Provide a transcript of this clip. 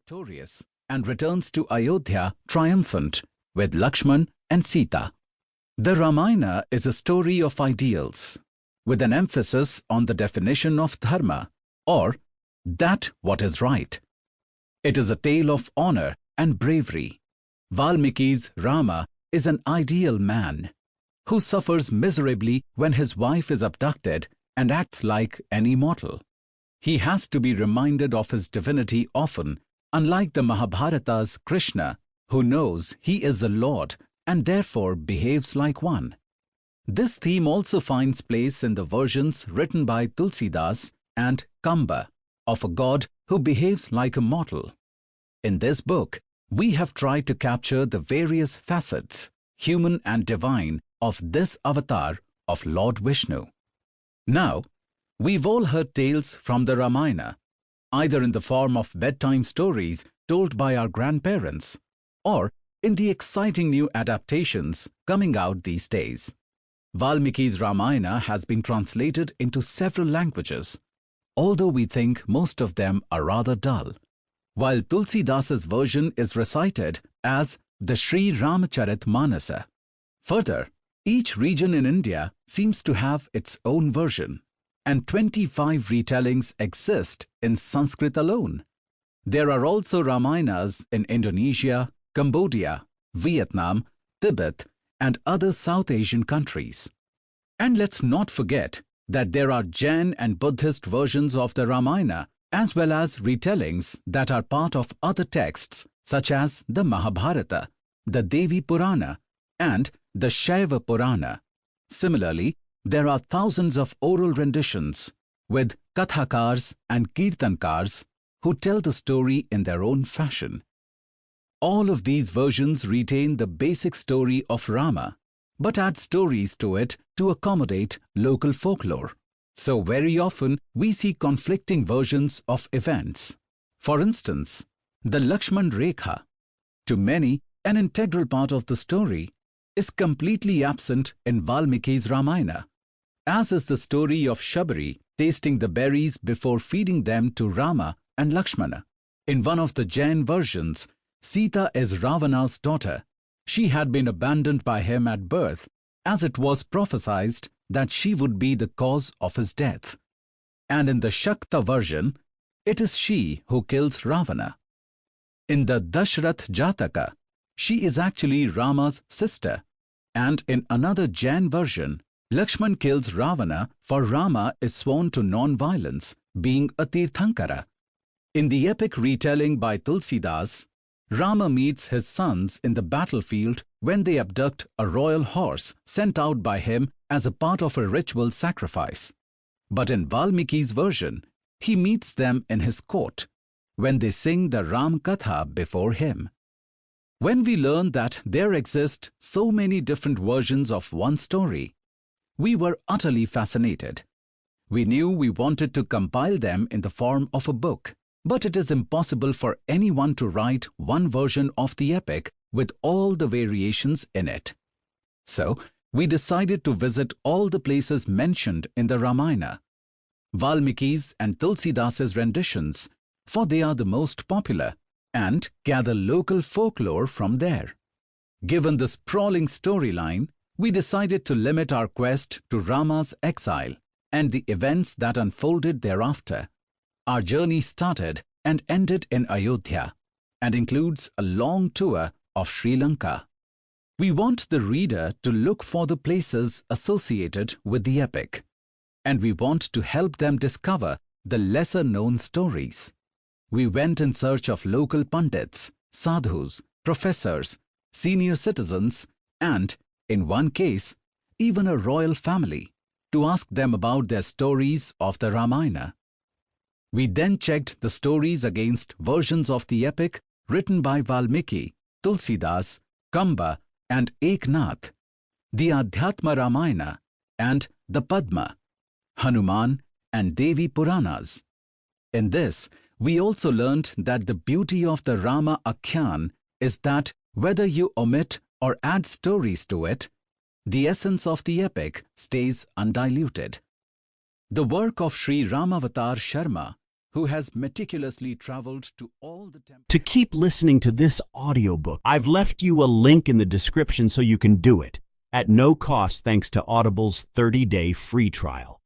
victorious and returns to Ayodhya triumphant with Lakshman and Sita. The Ramayana is a story of ideals, with an emphasis on the definition of dharma, or that what is right. It is a tale of honor and bravery. Valmiki's Rama is an ideal man who suffers miserably when his wife is abducted and acts like an immortal. He has to be reminded of his divinity often, unlike the Mahabharata's Krishna, who knows he is the Lord and therefore behaves like one. This theme also finds place in the versions written by Tulsidas and Kamba of a god who behaves like a mortal. In this book, we have tried to capture the various facets, human and divine, of this avatar of Lord Vishnu. Now, we've all heard tales from the Ramayana, either in the form of bedtime stories told by our grandparents, or in the exciting new adaptations coming out these days. Valmiki's Ramayana has been translated into several languages, although we think most of them are rather dull, while Tulsidas's version is recited as the Sri Ramcharitmanasa. Further, each region in India seems to have its own version, and 25 retellings exist in Sanskrit alone. There are also Ramayanas in Indonesia, Cambodia, Vietnam, Tibet, and other South Asian countries. And let's not forget that there are Jain and Buddhist versions of the Ramayana, as well as retellings that are part of other texts such as the Mahabharata, the Devi Purana, and the Shaiva Purana. Similarly, there are thousands of oral renditions with Kathakars and Kirtankars who tell the story in their own fashion. All of these versions retain the basic story of Rama, but add stories to it to accommodate local folklore. So very often we see conflicting versions of events. For instance, the Lakshman Rekha, to many an integral part of the story, is completely absent in Valmiki's Ramayana, as is the story of Shabari tasting the berries before feeding them to Rama and Lakshmana. In one of the Jain versions, Sita is Ravana's daughter. She had been abandoned by him at birth, as it was prophesied that she would be the cause of his death. And in the Shakta version, it is she who kills Ravana. In the Dashrath Jataka, she is actually Rama's sister. And in another Jain version, Lakshman kills Ravana for Rama is sworn to non-violence, being a Tirthankara. In the epic retelling by Tulsidas, Rama meets his sons in the battlefield when they abduct a royal horse sent out by him as a part of a ritual sacrifice. But in Valmiki's version, he meets them in his court when they sing the Ram Katha before him. When we learn that there exist so many different versions of one story, we were utterly fascinated. We knew we wanted to compile them in the form of a book, but it is impossible for anyone to write one version of the epic with all the variations in it. So, we decided to visit all the places mentioned in the Ramayana, Valmiki's and Tulsidas's renditions, for they are the most popular, and gather local folklore from there. Given the sprawling storyline, we decided to limit our quest to Rama's exile and the events that unfolded thereafter. Our journey started and ended in Ayodhya and includes a long tour of Sri Lanka. We want the reader to look for the places associated with the epic, and we want to help them discover the lesser-known stories. We went in search of local pandits, sadhus, professors, senior citizens, and, in one case, even a royal family, to ask them about their stories of the Ramayana. We then checked the stories against versions of the epic written by Valmiki, Tulsidas, Kamba, and Eknath, the Adhyatma Ramayana, and the Padma, Hanuman, and Devi Puranas. In this, we also learnt that the beauty of the Rama Akhyan is that whether you omit or add stories to it, the essence of the epic stays undiluted. The work of Sri Ramavatar Sharma who has meticulously traveled to all the temples. To keep listening to this audiobook, I've left you a link in the description so you can do it at no cost thanks to Audible's 30-day free trial.